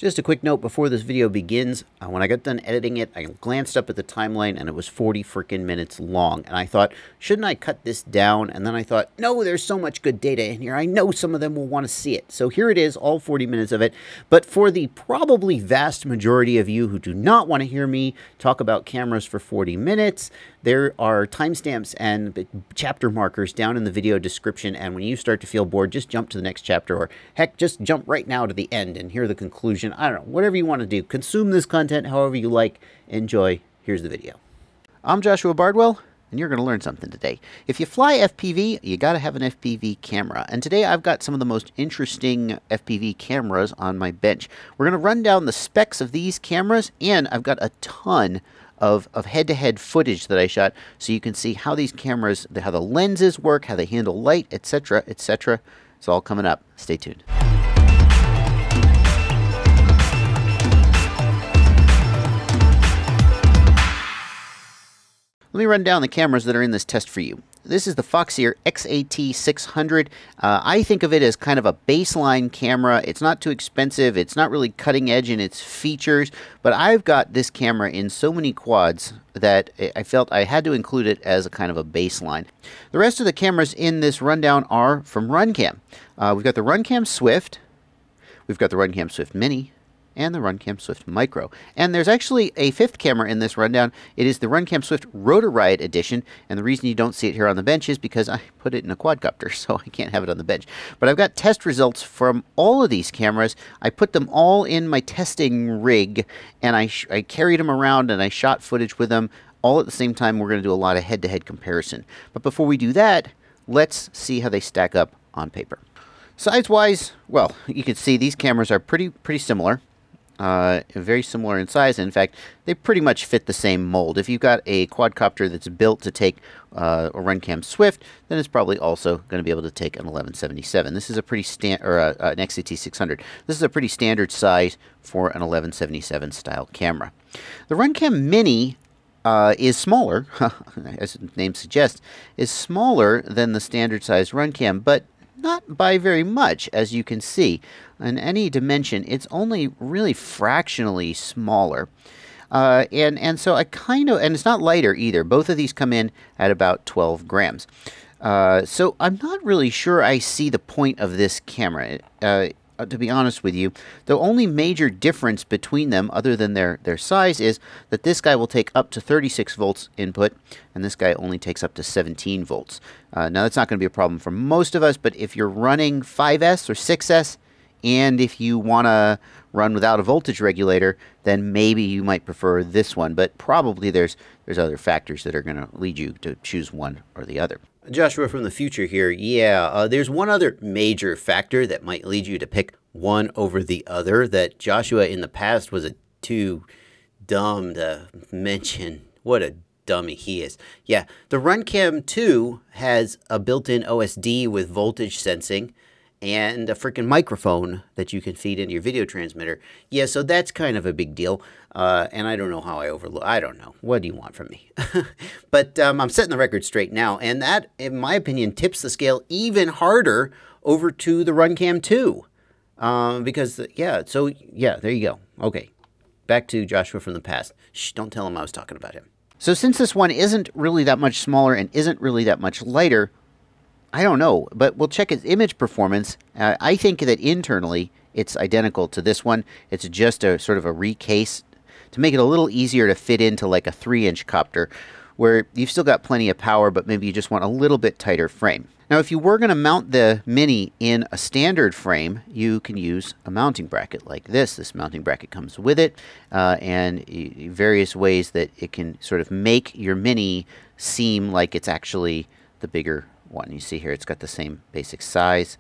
Just a quick note before this video begins, when I got done editing it, I glanced up at the timeline and it was 40 freaking minutes long. And I thought, shouldn't I cut this down? And then I thought, no, there's so much good data in here. I know some of them will want to see it. So here it is, all 40 minutes of it. But for the probably vast majority of you who do not want to hear me talk about cameras for 40 minutes, there are timestamps and chapter markers down in the video description. And when you start to feel bored, just jump to the next chapter, or heck, just jump right now to the end and hear the conclusion. I don't know, whatever you want to do. Consume this content however you like. Enjoy. Here's the video. I'm Joshua Bardwell, and you're going to learn something today. If you fly FPV, you got to have an FPV camera. And today I've got some of the most interesting FPV cameras on my bench. We're going to run down the specs of these cameras, and I've got a ton of head-to-head footage that I shot, so you can see how these cameras, how the lenses work, how they handle light, etc., etc. It's all coming up. Stay tuned. Let me run down the cameras that are in this test for you. This is the Foxeer XAT600. I think of it as kind of a baseline camera. It's not too expensive. It's not really cutting edge in its features, but I've got this camera in so many quads that I felt I had to include it as a kind of a baseline. The rest of the cameras in this rundown are from Runcam. We've got the Runcam Swift, we've got the Runcam Swift Mini, and the Runcam Swift Micro. And there's actually a fifth camera in this rundown. It is the Runcam Swift ROTOR RIOT edition, and the reason you don't see it here on the bench is because I put it in a quadcopter, so I can't have it on the bench. But I've got test results from all of these cameras. I put them all in my testing rig, and I carried them around and I shot footage with them. All at the same time, we're going to do a lot of head-to-head comparison. But before we do that, let's see how they stack up on paper. Size-wise, well, you can see these cameras are pretty similar. Very similar in size. In fact, they pretty much fit the same mold. If you've got a quadcopter that's built to take a Runcam Swift, then it's probably also going to be able to take an 1177. This is a pretty an XAT600. This is a pretty standard size for an 1177 style camera. The Runcam Mini is smaller, as the name suggests, is smaller than the standard size Runcam, but not by very much, as you can see. In any dimension, it's only really fractionally smaller. And so I kind of, and it's not lighter either. Both of these come in at about 12 grams. So I'm not really sure I see the point of this camera, to be honest with you. The only major difference between them, other than their size, is that this guy will take up to 36 volts input, and this guy only takes up to 17 volts. Now, that's not going to be a problem for most of us, but if you're running 5S or 6S, and if you want to run without a voltage regulator, then maybe you might prefer this one. But probably there's other factors that are going to lead you to choose one or the other. Joshua from the future here. Yeah, there's one other major factor that might lead you to pick one over the other that Joshua in the past was too dumb to mention. What a dummy he is. Yeah, the Runcam 2 has a built-in OSD with voltage sensing and a freaking microphone that you can feed into your video transmitter. Yeah, so that's kind of a big deal. And I don't know how I don't know. What do you want from me? But I'm setting the record straight now. And that, in my opinion, tips the scale even harder over to the Runcam 2. Because, yeah, so, yeah, there you go. Okay, back to Joshua from the past. Shh, don't tell him I was talking about him. So since this one isn't really that much smaller and isn't really that much lighter, I don't know, but we'll check its image performance. I think that internally it's identical to this one. It's just a sort of a recase to make it a little easier to fit into like a 3-inch copter, where you've still got plenty of power, but maybe you just want a little bit tighter frame. Now, if you were going to mount the Mini in a standard frame, you can use a mounting bracket like this. This mounting bracket comes with it, and various ways that it can sort of make your Mini seem like it's actually the bigger one. You see here it's got the same basic size,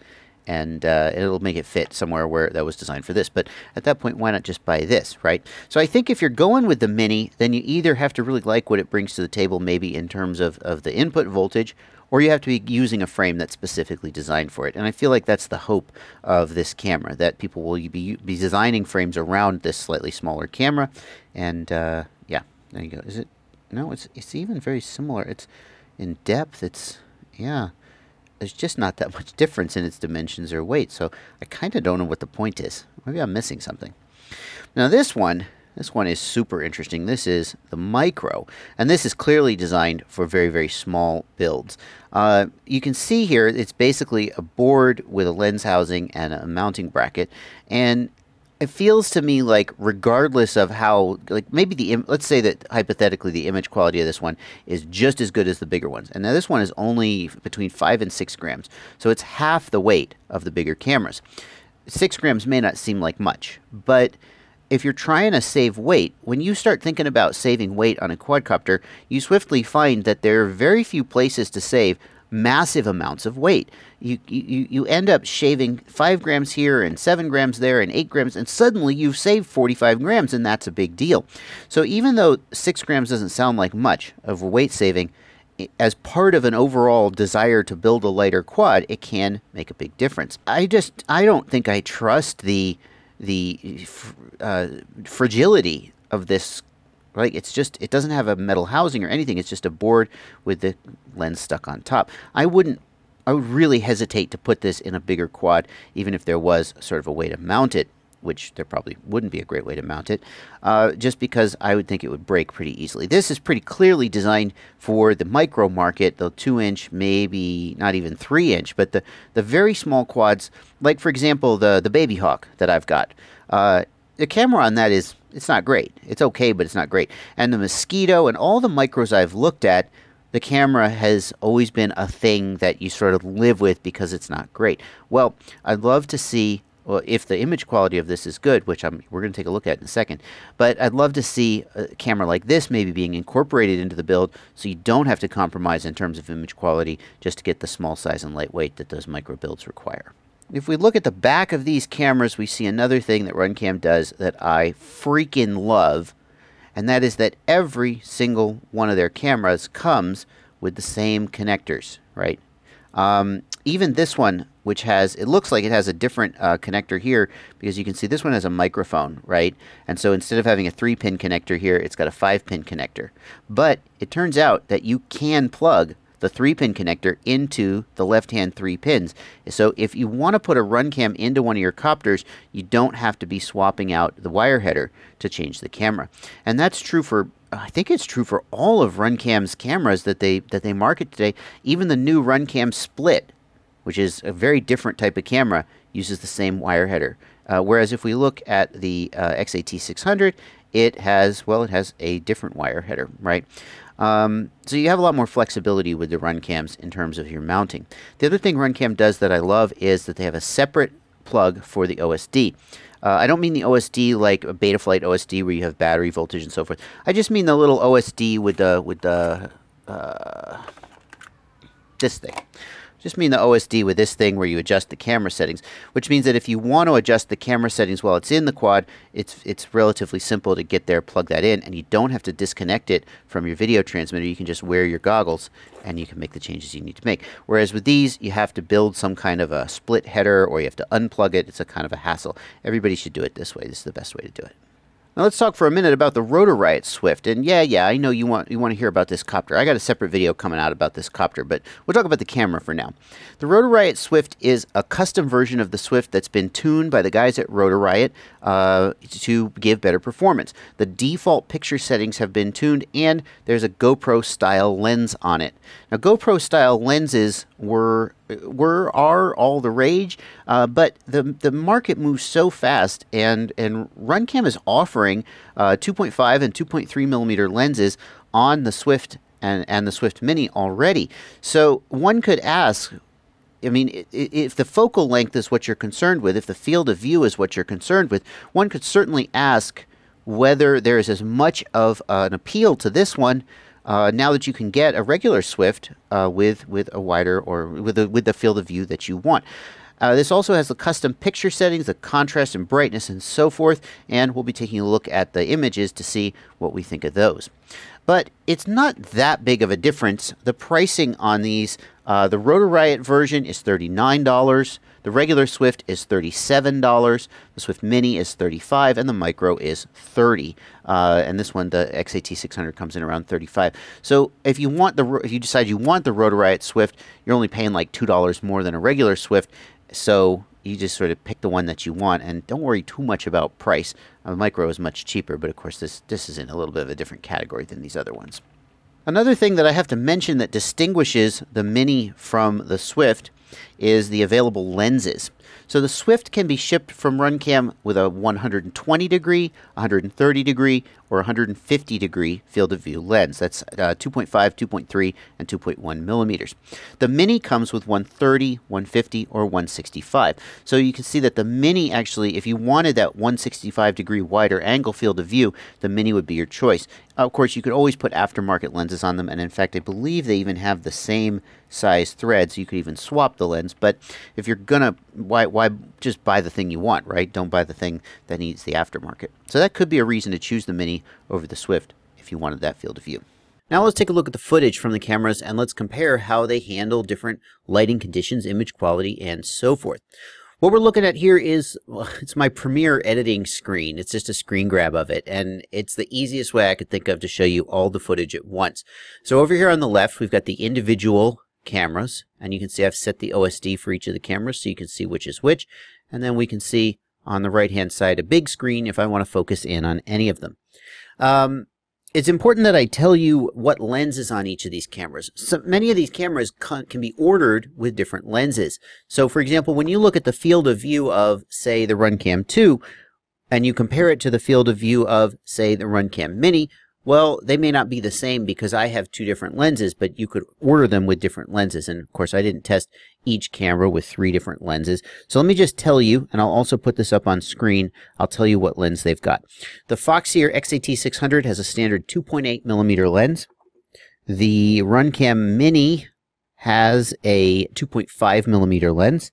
and it'll make it fit somewhere where that was designed for this. But at that point, why not just buy this, right? So I think if you're going with the Mini, then you either have to really like what it brings to the table, maybe in terms of the input voltage, or you have to be using a frame that's specifically designed for it. And I feel like that's the hope of this camera, that people will be designing frames around this slightly smaller camera. And yeah, there you go. Is it? No, it's even very similar. It's in depth. It's, yeah, there's just not that much difference in its dimensions or weight, so I kind of don't know what the point is. Maybe I'm missing something. Now this one is super interesting. This is the Micro, and this is clearly designed for very, very small builds. You can see here it's basically a board with a lens housing and a mounting bracket, and it feels to me like regardless of how, like maybe let's say that hypothetically the image quality of this one is just as good as the bigger ones. And now this one is only between 5 and 6 grams. So it's half the weight of the bigger cameras. 6 grams may not seem like much, but if you're trying to save weight, when you start thinking about saving weight on a quadcopter, you swiftly find that there are very few places to save massive amounts of weight. You end up shaving 5 grams here and 7 grams there and 8 grams, and suddenly you've saved 45 grams, and that's a big deal. So even though 6 grams doesn't sound like much of a weight saving, as part of an overall desire to build a lighter quad, it can make a big difference. I don't think I trust the fragility of this. Right, it doesn't have a metal housing or anything. It's just a board with the lens stuck on top. I would really hesitate to put this in a bigger quad, even if there was sort of a way to mount it, which there probably wouldn't be a great way to mount it, just because I would think it would break pretty easily. This is pretty clearly designed for the micro market, the 2-inch, maybe not even 3-inch, but the very small quads, like for example the Baby Hawk that I've got. The camera on that it's not great. It's okay, but it's not great. And the Mosquito and all the micros I've looked at, the camera has always been a thing that you sort of live with because it's not great. Well, I'd love to see, well, if the image quality of this is good, which we're going to take a look at in a second, but I'd love to see a camera like this maybe being incorporated into the build so you don't have to compromise in terms of image quality just to get the small size and lightweight that those micro builds require. If we look at the back of these cameras, we see another thing that Runcam does that I freaking love, and that is that every single one of their cameras comes with the same connectors, right? Even this one, which it looks like it has a different connector here, because you can see this one has a microphone, right? And so instead of having a 3-pin connector here, it's got a 5-pin connector. But it turns out that you can plug the 3-pin connector into the left-hand 3 pins. So if you want to put a Runcam into one of your copters, you don't have to be swapping out the wire header to change the camera. And that's true for, I think it's true for all of Runcam's cameras that they market today. Even the new Runcam Split, which is a very different type of camera, uses the same wire header. Whereas if we look at the XAT600, it has a different wire header, right? So you have a lot more flexibility with the Runcams in terms of your mounting. The other thing Runcam does that I love is that they have a separate plug for the OSD. I don't mean the OSD like a Betaflight OSD where you have battery voltage and so forth. I just mean the little OSD with this thing. Just mean the OSD with this thing where you adjust the camera settings, which means that if you want to adjust the camera settings while it's in the quad, it's relatively simple to get there, plug that in, and you don't have to disconnect it from your video transmitter. You can just wear your goggles and you can make the changes you need to make. Whereas with these, you have to build some kind of a split header or you have to unplug it. It's a kind of a hassle. Everybody should do it this way. This is the best way to do it. Now let's talk for a minute about the ROTOR RIOT Swift. And yeah, I know you want to hear about this copter. I got a separate video coming out about this copter, but we'll talk about the camera for now. The ROTOR RIOT Swift is a custom version of the Swift that's been tuned by the guys at ROTOR RIOT to give better performance. The default picture settings have been tuned, and there's a GoPro style lens on it. Now GoPro style lenses are all the rage, but the market moves so fast, and Runcam is offering 2.5 and 2.3 millimeter lenses on the Swift and the Swift Mini already. So one could ask, I mean, if the focal length is what you're concerned with, if the field of view is what you're concerned with, one could certainly ask whether there is as much of an appeal to this one now that you can get a regular Swift with a wider or with the field of view that you want. This also has the custom picture settings, the contrast and brightness and so forth, and we'll be taking a look at the images to see what we think of those. But it's not that big of a difference. The pricing on these, the ROTOR RIOT version is $39, the regular Swift is $37, the Swift Mini is $35, and the Micro is $30. And this one, the XAT600, comes in around $35. So if you decide you want the ROTOR RIOT Swift, you're only paying like $2 more than a regular Swift. So you just sort of pick the one that you want, and don't worry too much about price. The micro is much cheaper, but of course this is in a little bit of a different category than these other ones. Another thing that I have to mention that distinguishes the Mini from the Swift is the available lenses. So the Swift can be shipped from Runcam with a 120 degree, 130 degree, or 150 degree field of view lens. That's 2.5, 2.3, and 2.1 millimeters. The Mini comes with 130, 150, or 165. So you can see that the Mini actually, if you wanted that 165 degree wider angle field of view, the Mini would be your choice. Of course, you could always put aftermarket lenses on them, and in fact, I believe they even have the same size thread, so you could even swap the lens. But if you're gonna, why just buy the thing you want, right? Don't buy the thing that needs the aftermarket. So that could be a reason to choose the Mini over the Swift if you wanted that field of view. Now let's take a look at the footage from the cameras, and let's compare how they handle different lighting conditions, image quality, and so forth. What we're looking at here is, well, it's my Premiere editing screen. It's just a screen grab of it, and it's the easiest way I could think of to show you all the footage at once. So over here on the left, we've got the individual cameras, and you can see I've set the OSD for each of the cameras so you can see which is which, and then we can see on the right-hand side a big screen if I want to focus in on any of them. It's important that I tell you what lens is on each of these cameras. So many of these cameras can be ordered with different lenses. So for example, when you look at the field of view of, say, the Runcam 2, and you compare it to the field of view of, say, the Runcam Mini, well, they may not be the same because I have two different lenses, but you could order them with different lenses. And of course, I didn't test each camera with 3 different lenses. So let me just tell you, and I'll also put this up on screen, I'll tell you what lens they've got. The Foxeer XAT600 has a standard 2.8 millimeter lens. The Runcam Mini has a 2.5 millimeter lens.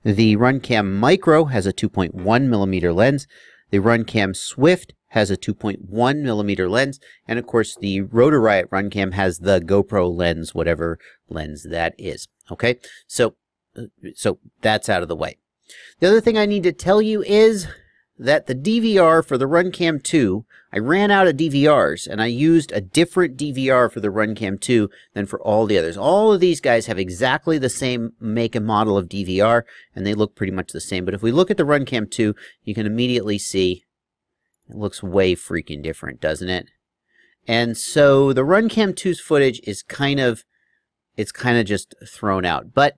The Runcam Micro has a 2.1 millimeter lens. The Runcam Swift has a 2.1 millimeter lens, and of course the ROTOR RIOT Runcam has the GoPro lens, whatever lens that is. Okay, so that's out of the way. The other thing I need to tell you is that the DVR for the Runcam 2, I ran out of DVRs, and I used a different DVR for the Runcam 2 than for all the others. All of these guys have exactly the same make and model of DVR, and they look pretty much the same. But if we look at the Runcam 2, you can immediately see it looks way freaking different, doesn't it? And so the Runcam 2's footage is kind of just thrown out. But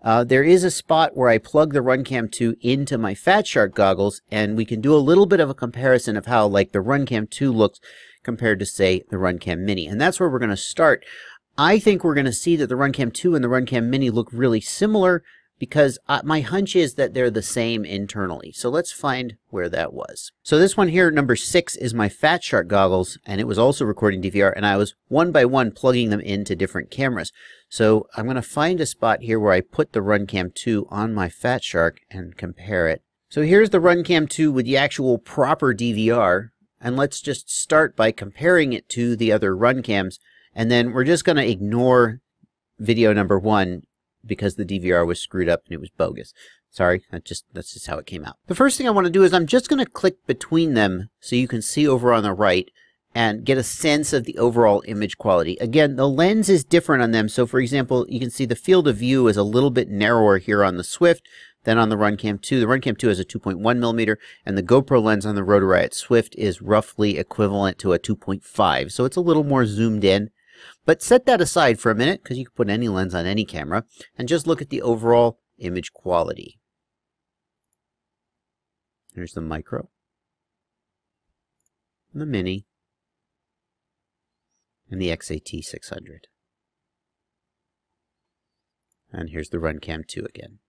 there is a spot where I plug the Runcam 2 into my Fat Shark goggles, and we can do a little bit of a comparison of how like the Runcam 2 looks compared to, say, the Runcam Mini. And that's where we're going to start. I think we're going to see that the Runcam 2 and the Runcam Mini look really similar because my hunch is that they're the same internally. So let's find where that was. So this one here, number 6, is my Fat Shark goggles, and it was also recording DVR, and I was one by one plugging them into different cameras. So I'm going to find a spot here where I put the Runcam 2 on my Fat Shark and compare it. So here's the Runcam 2 with the actual proper DVR, and let's just start by comparing it to the other Runcams, and then we're just going to ignore video number 1 because the DVR was screwed up and it was bogus. Sorry, that's just how it came out. The first thing I want to do is I'm just going to click between them so you can see over on the right and get a sense of the overall image quality. Again, the lens is different on them. So for example, you can see the field of view is a little bit narrower here on the Swift than on the Runcam 2. The Runcam 2 has a 2.1 millimeter, and the GoPro lens on the ROTOR RIOT Swift is roughly equivalent to a 2.5. So it's a little more zoomed in. But set that aside for a minute, because you can put any lens on any camera, and just look at the overall image quality. Here's the Micro, and the Mini, and the XAT600. And here's the Runcam 2 again.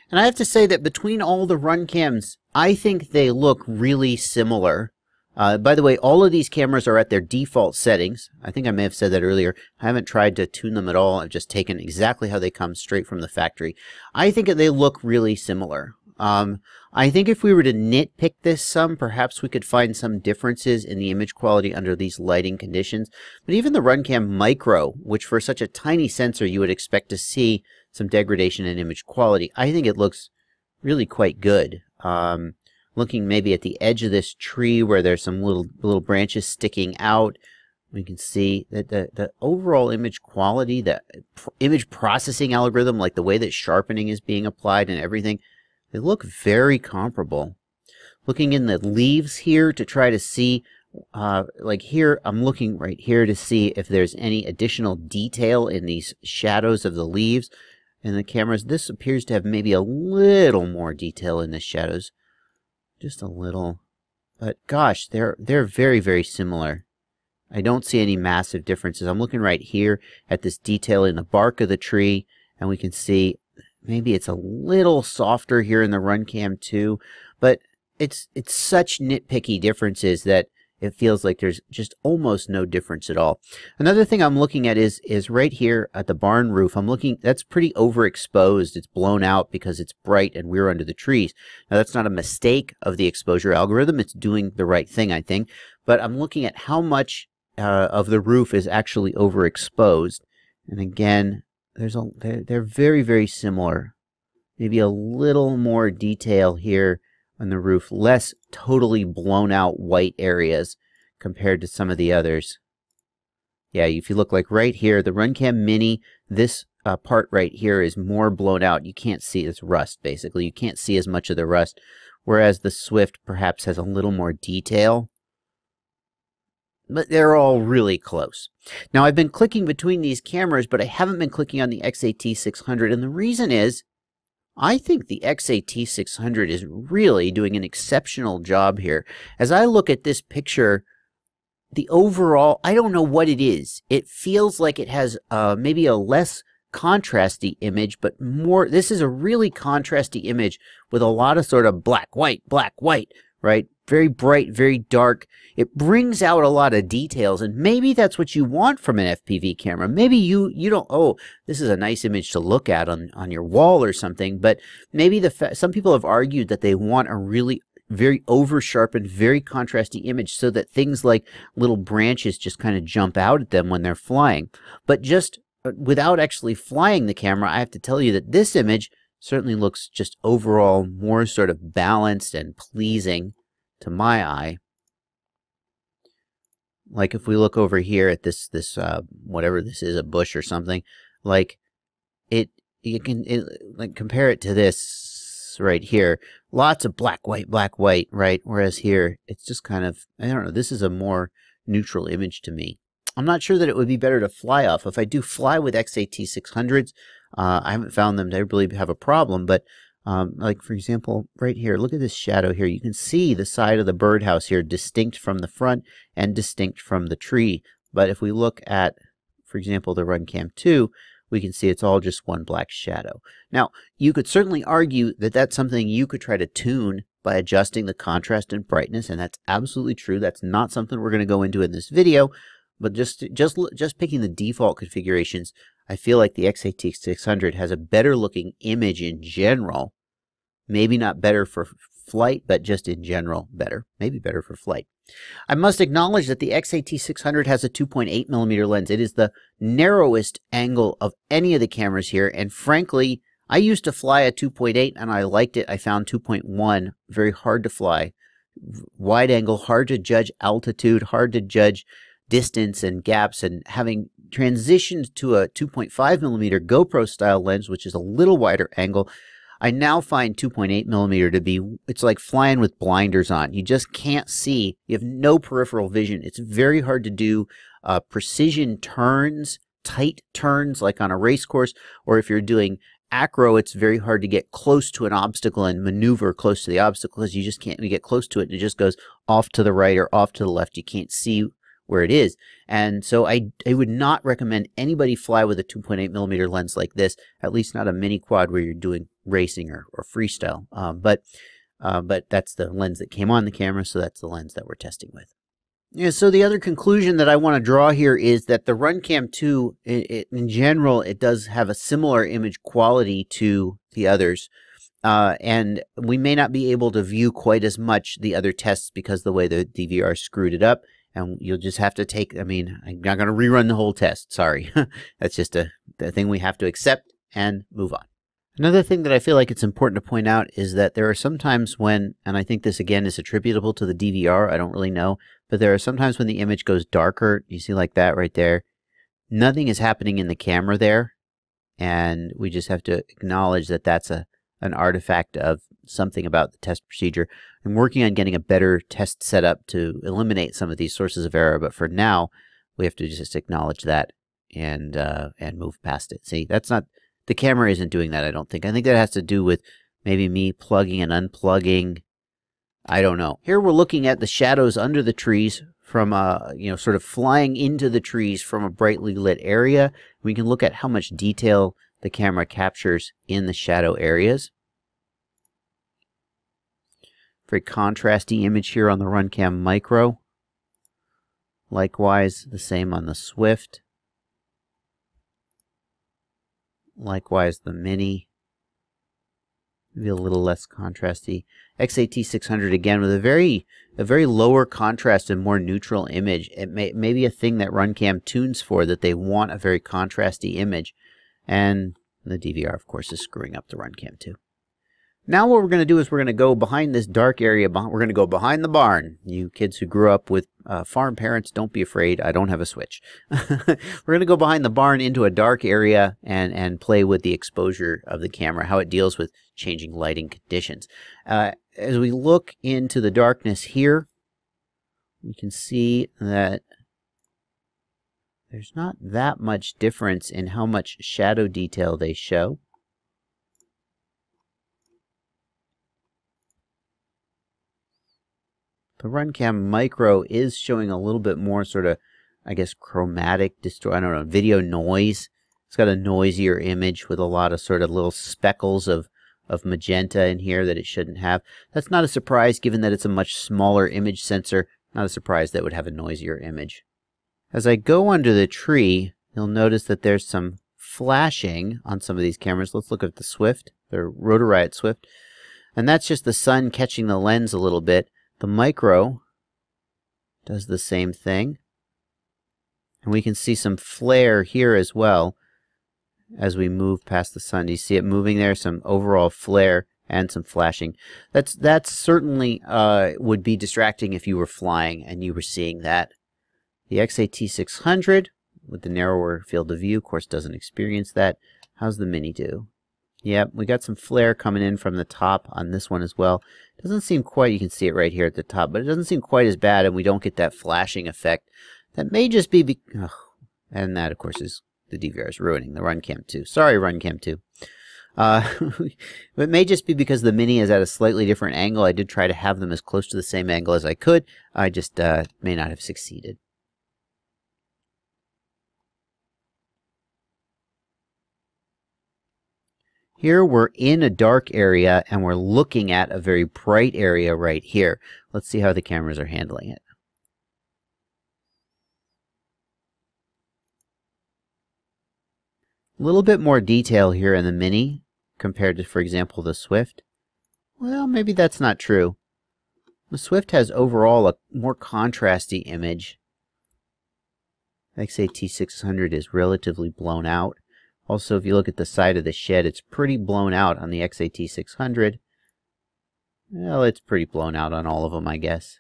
And I have to say that between all the Runcams, I think they look really similar. By the way, all of these cameras are at their default settings. I think I may have said that earlier. I haven't tried to tune them at all. I've just taken exactly how they come straight from the factory. I think that they look really similar. I think if we were to nitpick this some, perhaps we could find some differences in the image quality under these lighting conditions. But even the Runcam Micro, which for such a tiny sensor you would expect to see some degradation in image quality, I think it looks really quite good. Looking maybe at the edge of this tree where there's some little branches sticking out, We can see that the overall image quality, the image processing algorithm, like the way that sharpening is being applied and everything, they look very comparable. Looking in the leaves here to try to see, like here, I'm looking right here to see if there's any additional detail in these shadows of the leaves. In the cameras, this appears to have maybe a little more detail in the shadows. Just a little. But gosh, they're very, very similar. I don't see any massive differences. I'm looking right here at this detail in the bark of the tree, and we can see maybe it's a little softer here in the Runcam too, but it's such nitpicky differences that it feels like there's just almost no difference at all. Another thing I'm looking at is right here at the barn roof. I'm looking, that's pretty overexposed. It's blown out because it's bright and we're under the trees. Now that's not a mistake of the exposure algorithm. It's doing the right thing, I think. But I'm looking at how much of the roof is actually overexposed. And again, they're very, very similar. Maybe a little more detail here on the roof, less totally blown out white areas compared to some of the others. Yeah, if you look like right here, the Runcam Mini, this part right here is more blown out. You can't see, it's rust basically. You can't see as much of the rust, whereas the Swift perhaps has a little more detail. But they're all really close. Now I've been clicking between these cameras, but I haven't been clicking on the XAT600, and the reason is I think the XAT600 is really doing an exceptional job here. As I look at this picture, the overall, I don't know what it is. It feels like it has maybe a less contrasty image, but more, this is a really contrasty image with a lot of sort of black, white, right? Very bright, very dark. It brings out a lot of details, and maybe that's what you want from an FPV camera. Maybe you don't, oh, this is a nice image to look at on your wall or something, but maybe some people have argued that they want a really very over-sharpened, very contrasty image so that things like little branches just kind of jump out at them when they're flying. But just without actually flying the camera, I have to tell you that this image certainly looks just overall more sort of balanced and pleasing to my eye. Like if we look over here at this whatever this is, a bush or something, like you can like compare it to this right here. Lots of black, white, right? Whereas here, it's just kind of, I don't know, this is a more neutral image to me. I'm not sure that it would be better to fly off. If I do fly with XAT600s, I haven't found them to really have a problem, but like for example, right here, look at this shadow here. You can see the side of the birdhouse here distinct from the front and distinct from the tree. But if we look at, for example, the Runcam 2, we can see it's all just one black shadow. Now, you could certainly argue that that's something you could try to tune by adjusting the contrast and brightness, and that's absolutely true. That's not something we're going to go into in this video, but just picking the default configurations, I feel like the XAT600 has a better looking image in general. Maybe not better for flight, but just in general better. Maybe better for flight. I must acknowledge that the XAT600 has a 2.8mm lens. It is the narrowest angle of any of the cameras here, and frankly, I used to fly a 2.8 and I liked it. I found 2.1 very hard to fly. Wide angle, hard to judge altitude, hard to judge distance and gaps, and having transitioned to a 2.5mm GoPro style lens, which is a little wider angle, I now find 2.8mm to be, it's like flying with blinders on. You just can't see. You have no peripheral vision. It's very hard to do precision turns, tight turns like on a race course, or if you're doing acro, it's very hard to get close to an obstacle and maneuver close to the obstacle because you just can't get close to it, and it just goes off to the right or off to the left. You can't see where it is. And so I would not recommend anybody fly with a 2.8mm lens like this, at least not a mini quad where you're doing racing or freestyle. But that's the lens that came on the camera, so that's the lens that we're testing with. Yeah, so the other conclusion that I want to draw here is that the Runcam 2, in general, it does have a similar image quality to the others. And we may not be able to view quite as much the other tests because the way the DVR screwed it up. And you'll just have to take, I mean, I'm not going to rerun the whole test. Sorry. That's just a thing we have to accept and move on. Another thing that I feel like it's important to point out is that there are some times when, and I think this again is attributable to the DVR, I don't really know, but there are sometimes when the image goes darker, you see like that right there, nothing is happening in the camera there, and we just have to acknowledge that that's an artifact of something about the test procedure. I'm working on getting a better test setup to eliminate some of these sources of error, but for now, we have to just acknowledge that and move past it. See, that's not, the camera isn't doing that, I don't think. I think that has to do with maybe me plugging and unplugging. I don't know. Here we're looking at the shadows under the trees from sort of flying into the trees from a brightly lit area. We can look at how much detail the camera captures in the shadow areas. Very contrasty image here on the Runcam Micro. Likewise, the same on the Swift. Likewise, the Mini. Maybe a little less contrasty. XAT600 again with a very lower contrast and more neutral image. It may be a thing that Runcam tunes for, that they want a very contrasty image. And the DVR, of course, is screwing up the Runcam too. Now what we're going to do is we're going to go behind this dark area. We're going to go behind the barn. You kids who grew up with farm parents, don't be afraid. I don't have a switch. We're going to go behind the barn into a dark area and play with the exposure of the camera, how it deals with changing lighting conditions. As we look into the darkness here, we can see that there's not that much difference in how much shadow detail they show. The Runcam Micro is showing a little bit more sort of, I guess, chromatic, I don't know, video noise. It's got a noisier image with a lot of sort of little speckles of magenta in here that it shouldn't have. That's not a surprise given that it's a much smaller image sensor. Not a surprise that would have a noisier image. As I go under the tree, you'll notice that there's some flashing on some of these cameras. Let's look at the Swift, the ROTOR RIOT Swift. And that's just the sun catching the lens a little bit. The Micro does the same thing. And we can see some flare here as well as we move past the sun. Do you see it moving there? Some overall flare and some flashing. That's certainly would be distracting if you were flying and you were seeing that. The XAT600 with the narrower field of view, of course, doesn't experience that. How's the Mini do? Yep, we got some flare coming in from the top on this one as well. Doesn't seem quite, you can see it right here at the top, but it doesn't seem quite as bad, and we don't get that flashing effect. That may just be, and that, of course, is the DVR is ruining the Runcam 2. Sorry, Runcam 2. It may just be because the Mini is at a slightly different angle. I did try to have them as close to the same angle as I could. I just may not have succeeded. Here we're in a dark area and we're looking at a very bright area right here. Let's see how the cameras are handling it. A little bit more detail here in the Mini compared to, for example, the Swift. Well, maybe that's not true. The Swift has overall a more contrasty image. XAT600 is relatively blown out. Also, if you look at the side of the shed, it's pretty blown out on the XAT600. Well, it's pretty blown out on all of them, I guess.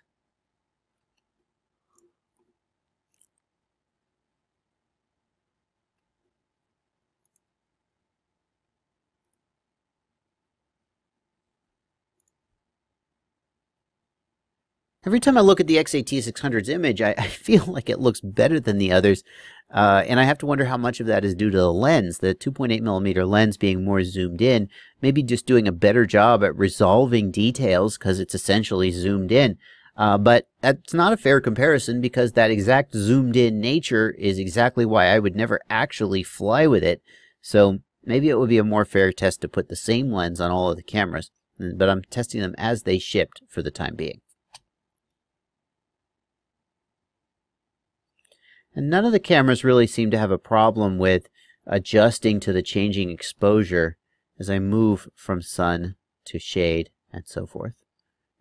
Every time I look at the XAT600's image, I feel like it looks better than the others. And I have to wonder how much of that is due to the lens, the 2.8mm lens being more zoomed in, maybe just doing a better job at resolving details because it's essentially zoomed in. But that's not a fair comparison because that exact zoomed in nature is exactly why I would never actually fly with it. So maybe it would be a more fair test to put the same lens on all of the cameras, but I'm testing them as they shipped for the time being. And none of the cameras really seem to have a problem with adjusting to the changing exposure as I move from sun to shade and so forth.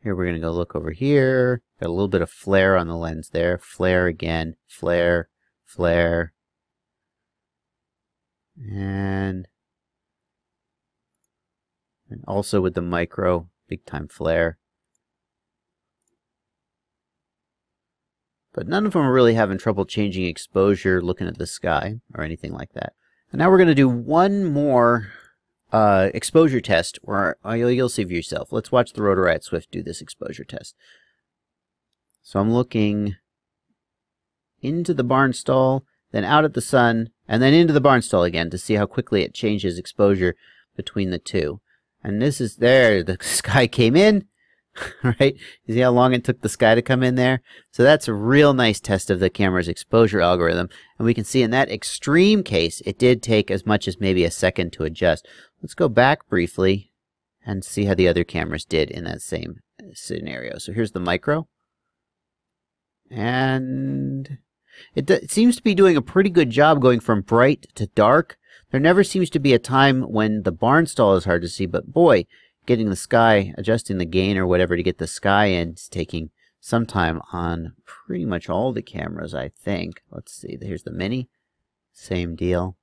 Here we're going to go look over here. Got a little bit of flare on the lens there. Flare again. Flare. Flare. And also with the Micro, big time flare. But none of them are really having trouble changing exposure, looking at the sky, or anything like that. And now we're going to do one more exposure test, where you'll see for yourself. Let's watch the ROTOR RIOT Swift do this exposure test. So I'm looking into the barn stall, then out at the sun, and then into the barn stall again to see how quickly it changes exposure between the two. And this is there, the sky came in, right? You see how long it took the sky to come in there? So that's a real nice test of the camera's exposure algorithm. And we can see in that extreme case, it did take as much as maybe a second to adjust. Let's go back briefly and see how the other cameras did in that same scenario. So here's the micro. And it seems to be doing a pretty good job going from bright to dark. There never seems to be a time when the barn stall is hard to see, but boy, getting the sky, adjusting the gain or whatever to get the sky in is taking some time on pretty much all the cameras, I think. Let's see, here's the Mini. Same deal.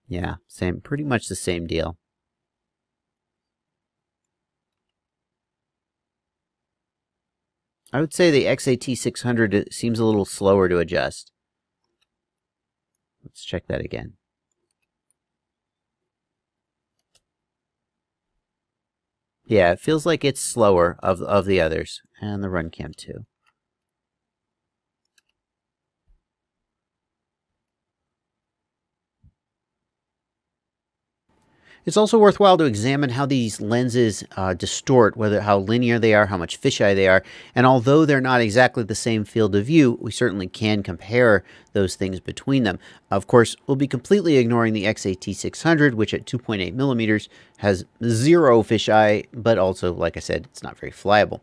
Yeah, pretty much the same deal. I would say the XAT600 seems a little slower to adjust. Let's check that again. Yeah, it feels like it's slower of the others, and the Runcam too. It's also worthwhile to examine how these lenses distort, how linear they are, how much fisheye they are, and although they're not exactly the same field of view, we certainly can compare those things between them. Of course, we'll be completely ignoring the XAT600, which at 2.8 millimeters has zero fisheye, but also, like I said, it's not very flyable.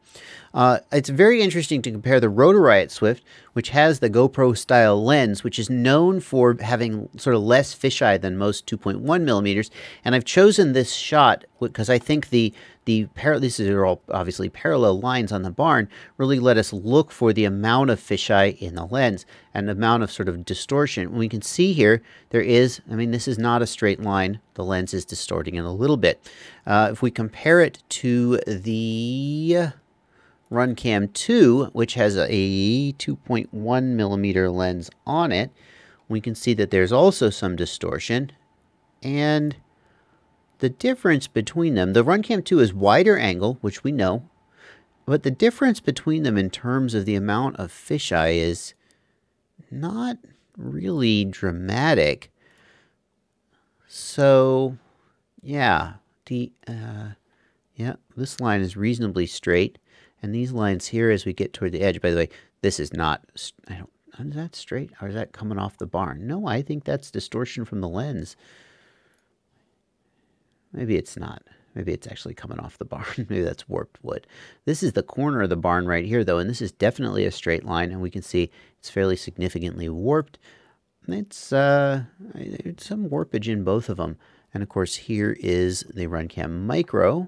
It's very interesting to compare the ROTOR RIOT Swift, which has the GoPro style lens, which is known for having sort of less fisheye than most 2.1 millimeters. And I've chosen this shot because I think these are all obviously parallel lines on the barn, really let us look for the amount of fisheye in the lens and the amount of sort of distortion. We can see here, there is, I mean, this is not a straight line. The lens is distorting it a little bit. If we compare it to the Runcam 2, which has a 2.1 millimeter lens on it, we can see that there's also some distortion. And the difference between them, the Runcam 2 is wider angle, which we know, but the difference between them in terms of the amount of fisheye is not really dramatic. So, yeah, this line is reasonably straight, and these lines here as we get toward the edge, by the way, this is not, is that straight, or is that coming off the barn? No, I think that's distortion from the lens. Maybe it's not. Maybe it's actually coming off the barn. Maybe that's warped wood. This is the corner of the barn right here, though, and this is definitely a straight line, and we can see it's fairly significantly warped. It's there's some warpage in both of them. And, of course, here is the Runcam Micro.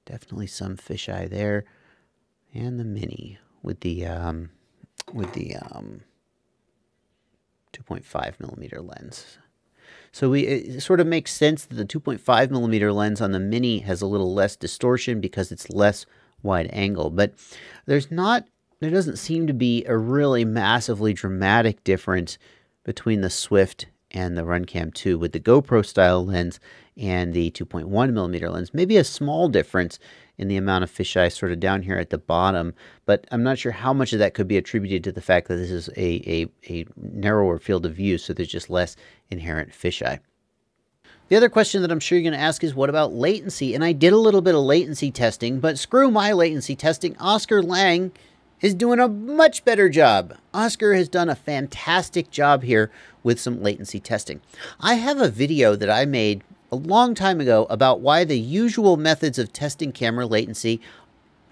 Definitely some fisheye there. And the Mini with the 2.5 millimeter lens. So it sort of makes sense that the 2.5 millimeter lens on the Mini has a little less distortion because it's less wide angle. But there doesn't seem to be a really massively dramatic difference between the Swift and the Runcam 2 with the GoPro style lens and the 2.1 millimeter lens. Maybe a small difference in the amount of fisheye sort of down here at the bottom, but I'm not sure how much of that could be attributed to the fact that this is a narrower field of view, so there's just less inherent fisheye. The other question that I'm sure you're going to ask is, what about latency? And I did a little bit of latency testing, but screw my latency testing. Oscar Liang is doing a much better job. Oscar has done a fantastic job here with some latency testing. I have a video that I made a long time ago about why the usual methods of testing camera latency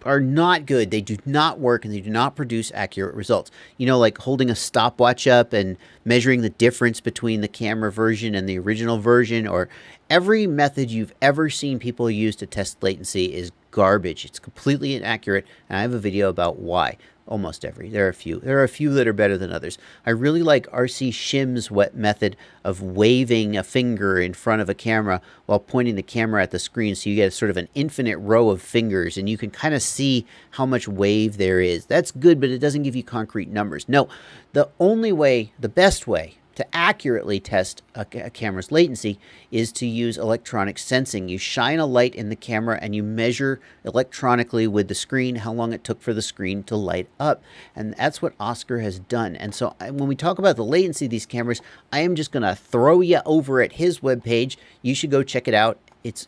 are not good. They do not work and they do not produce accurate results. You know, like holding a stopwatch up and measuring the difference between the camera version and the original version, or every method you've ever seen people use to test latency is garbage. It's completely inaccurate, and I have a video about why. Almost every. There are a few. There are a few that are better than others. I really like R.C. Shim's method of waving a finger in front of a camera while pointing the camera at the screen, so you get sort of an infinite row of fingers, and you can kind of see how much wave there is. That's good, but it doesn't give you concrete numbers. No, the only way, the best way to accurately test a camera's latency is to use electronic sensing. You shine a light in the camera and you measure electronically with the screen how long it took for the screen to light up. And that's what Oscar has done. And so when we talk about the latency of these cameras, I am just going to throw you over at his webpage. You should go check it out. It's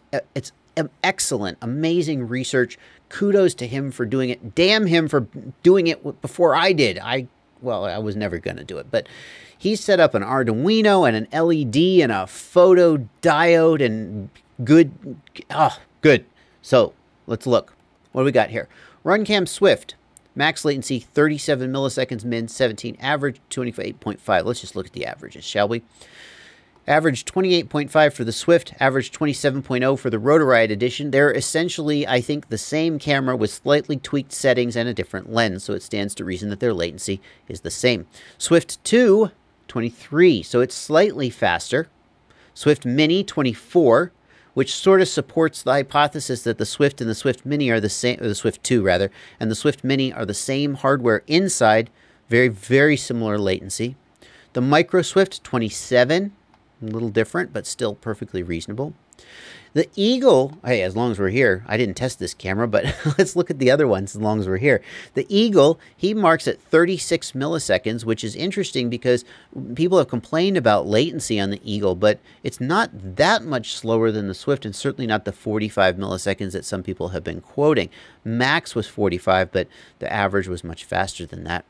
excellent, amazing research. Kudos to him for doing it. Damn him for doing it before I did. Well, I was never going to do it, but he set up an Arduino and an LED and a photo diode and good. So let's look. What do we got here? Runcam Swift. Max latency 37 milliseconds, min 17, average 28.5. Let's just look at the averages, shall we? Average 28.5 for the Swift, average 27.0 for the ROTOR edition. They're essentially, I think, the same camera with slightly tweaked settings and a different lens, so it stands to reason that their latency is the same. Swift 2, 23, so it's slightly faster. Swift Mini, 24, which sort of supports the hypothesis that the Swift and the Swift Mini are the same, or the Swift 2 rather, and the Swift Mini are the same hardware inside, very, very similar latency. The Micro Swift, 27, a little different, but still perfectly reasonable. The Eagle, hey, as long as we're here, I didn't test this camera, but let's look at the other ones as long as we're here. The Eagle, he marks at 36 milliseconds, which is interesting because people have complained about latency on the Eagle, but it's not that much slower than the Swift, and certainly not the 45 milliseconds that some people have been quoting. Max was 45, but the average was much faster than that.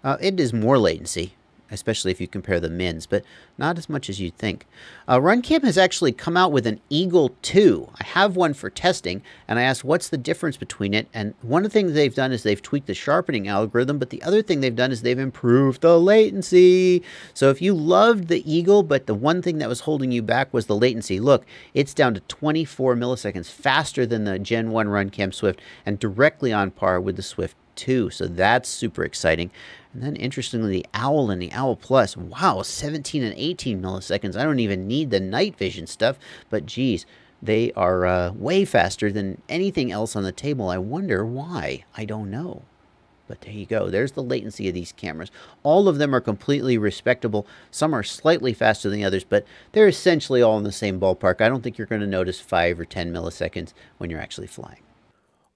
It is more latency, especially if you compare the mins, but not as much as you'd think. Runcam has actually come out with an Eagle 2. I have one for testing, and I asked what's the difference between it, and one of the things they've done is they've tweaked the sharpening algorithm, but the other thing they've done is they've improved the latency. So if you loved the Eagle, but the one thing that was holding you back was the latency, look, it's down to 24 milliseconds faster than the Gen 1 Runcam Swift, and directly on par with the Swift 2. So that's super exciting. And then interestingly, the Owl and the Owl Plus, wow, 17 and 18 milliseconds. I don't even need the night vision stuff, but geez, they are way faster than anything else on the table. I wonder why. I don't know. But there you go. There's the latency of these cameras. All of them are completely respectable. Some are slightly faster than the others, but they're essentially all in the same ballpark. I don't think you're going to notice 5 or 10 milliseconds when you're actually flying.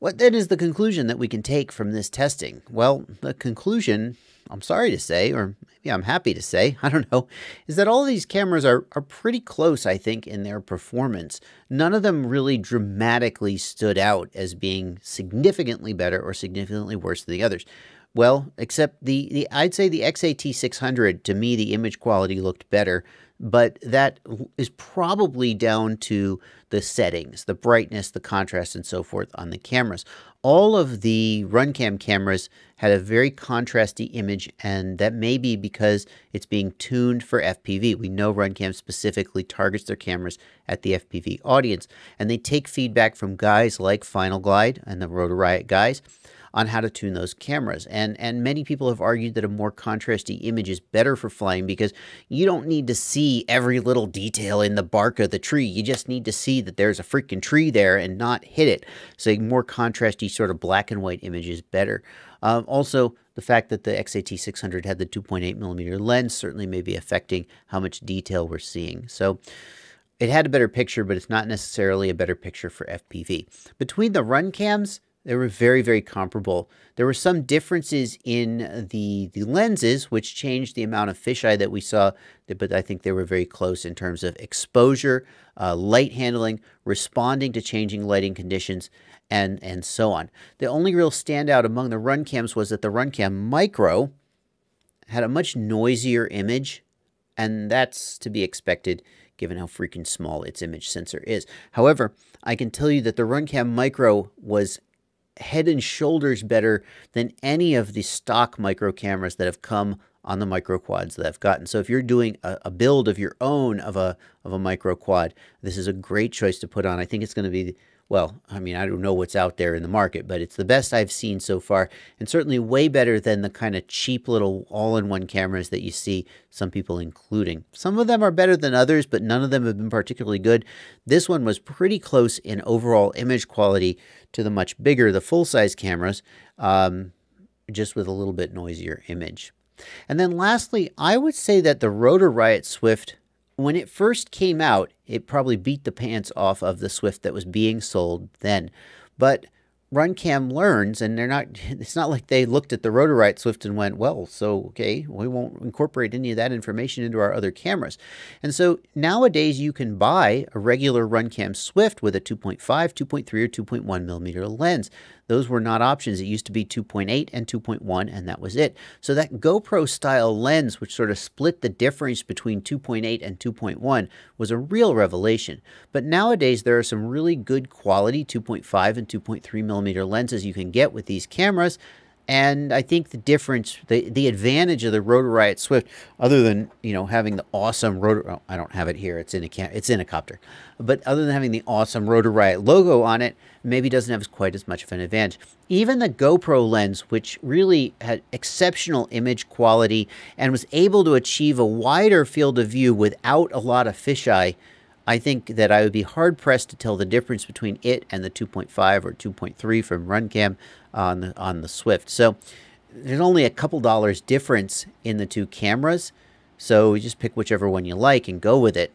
What then is the conclusion that we can take from this testing? Well, the conclusion, I'm sorry to say, or maybe I'm happy to say, I don't know, is that all of these cameras are pretty close, I think, in their performance. None of them really dramatically stood out as being significantly better or significantly worse than the others. Well, except I'd say the XAT600, to me, the image quality looked better, but that is probably down to the settings, the brightness, the contrast, and so forth on the cameras. All of the Runcam cameras had a very contrasty image, and that may be because it's being tuned for FPV. We know Runcam specifically targets their cameras at the FPV audience, and they take feedback from guys like Final Glide and the Rotor Riot guys on how to tune those cameras. And many people have argued that a more contrasty image is better for flying because you don't need to see every little detail in the bark of the tree. You just need to see that there's a freaking tree there and not hit it. So a more contrasty sort of black and white image is better. Also, the fact that the XAT600 had the 2.8 millimeter lens certainly may be affecting how much detail we're seeing. So it had a better picture, but it's not necessarily a better picture for FPV. Between the Runcams, they were very, very comparable. There were some differences in the lenses, which changed the amount of fisheye that we saw, but I think they were very close in terms of exposure, light handling, responding to changing lighting conditions, and so on. The only real standout among the Runcams was that the Runcam Micro had a much noisier image, and that's to be expected given how freaking small its image sensor is. However, I can tell you that the Runcam Micro was head and shoulders better than any of the stock micro cameras that have come on the micro quads that I've gotten. So if you're doing a build of your own of a micro quad, this is a great choice to put on. I think it's going to be well, I mean, I don't know what's out there in the market, but it's the best I've seen so far, and certainly way better than the kind of cheap little all-in-one cameras that you see some people including. Some of them are better than others, but none of them have been particularly good. This one was pretty close in overall image quality to the much bigger, the full-size cameras, just with a little bit noisier image. And then lastly, I would say that the ROTOR RIOT Swift, when it first came out, it probably beat the pants off of the Swift that was being sold then. But Runcam learns, and it's not like they looked at the ROTOR RIOT Swift and went, well, so, okay, we won't incorporate any of that information into our other cameras. And so nowadays you can buy a regular Runcam Swift with a 2.5, 2.3, or 2.1 millimeter lens. Those were not options. It used to be 2.8 and 2.1, and that was it. So that GoPro style lens, which sort of split the difference between 2.8 and 2.1, was a real revelation. But nowadays there are some really good quality 2.5 and 2.3 millimeter lenses you can get with these cameras. And I think the difference, the advantage of the ROTOR RIOT Swift, other than, you know, having the awesome ROTOR, oh, I don't have it here, it's in a copter, but other than having the awesome ROTOR RIOT logo on it, maybe doesn't have quite as much of an advantage. Even the GoPro lens, which really had exceptional image quality and was able to achieve a wider field of view without a lot of fisheye, I think that I would be hard-pressed to tell the difference between it and the 2.5 or 2.3 from Runcam on the Swift. So there's only a couple dollars difference in the two cameras, so you just pick whichever one you like and go with it.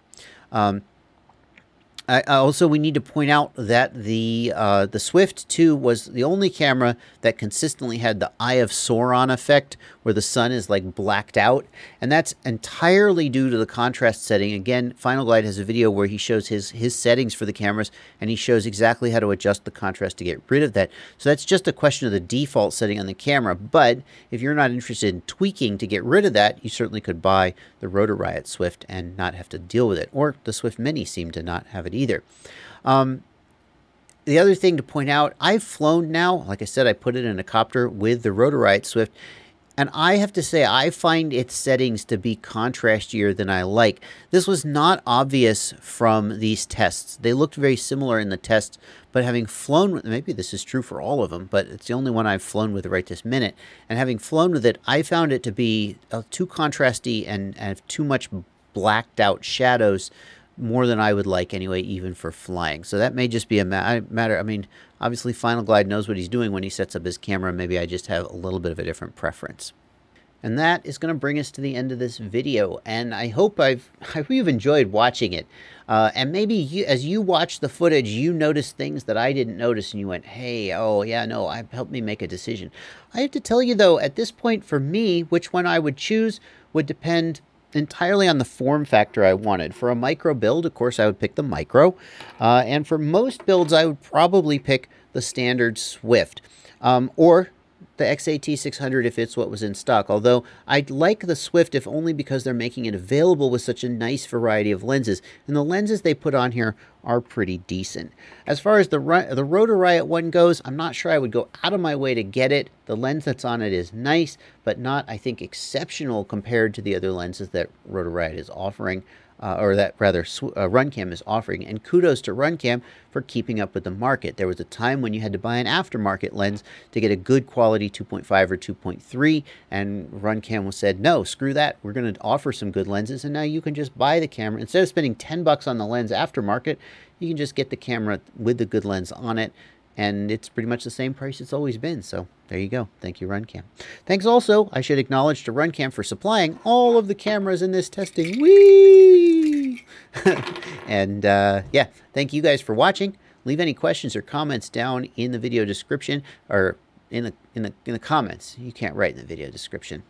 Also, we need to point out that the Swift 2 was the only camera that consistently had the Eye of Sauron effect, where the sun is like blacked out, and that's entirely due to the contrast setting. Again, Final Glide has a video where he shows his settings for the cameras, and he shows exactly how to adjust the contrast to get rid of that. So that's just a question of the default setting on the camera, but if you're not interested in tweaking to get rid of that, you certainly could buy the ROTOR RIOT Swift and not have to deal with it, or the Swift Mini seemed to not have it either. The other thing to point out, I've flown now, like I said, I put it in a copter with the ROTOR RIOT Swift, and I have to say I find its settings to be contrastier than I like. This was not obvious from these tests. They looked very similar in the tests, but having flown with, maybe this is true for all of them, but it's the only one I've flown with right this minute, and having flown with it, I found it to be too contrasty and have too much blacked out shadows, more than I would like anyway, even for flying. So that may just be a matter, I mean, obviously Final Glide knows what he's doing when he sets up his camera. Maybe I just have a little bit of a different preference. And that is going to bring us to the end of this video. And I hope you've enjoyed watching it. And maybe as you watch the footage, you notice things that I didn't notice, and you went, hey, oh yeah, no, helped me make a decision. I have to tell you though, at this point for me, which one I would choose would depend entirely on the form factor I wanted. For a micro build, of course, I would pick the micro. And for most builds, I would probably pick the standard Swift. Or the XAT600 if it's what was in stock. Although I'd like the Swift if only because they're making it available with such a nice variety of lenses. And the lenses they put on here are pretty decent. As far as the ROTOR RIOT one goes, I'm not sure I would go out of my way to get it. The lens that's on it is nice, but not, I think, exceptional compared to the other lenses that ROTOR RIOT is offering. Or that rather Runcam is offering, and kudos to Runcam for keeping up with the market. There was a time when you had to buy an aftermarket lens to get a good quality 2.5 or 2.3, and Runcam said, no, screw that, we're going to offer some good lenses, and now you can just buy the camera. Instead of spending 10 bucks on the lens aftermarket, you can just get the camera with the good lens on it, and it's pretty much the same price it's always been. So there you go. Thank you, Runcam. Thanks also, I should acknowledge, to Runcam for supplying all of the cameras in this testing. Whee! And yeah, thank you guys for watching. Leave any questions or comments down in the video description, or in the comments. You can't write in the video description.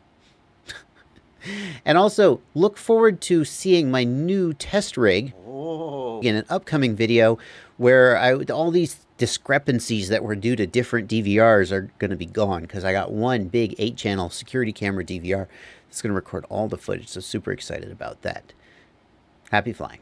And also, look forward to seeing my new test rig in an upcoming video where all these discrepancies that were due to different DVRs are going to be gone, because I got one big 8-channel security camera DVR that's going to record all the footage. So super excited about that. Happy flying.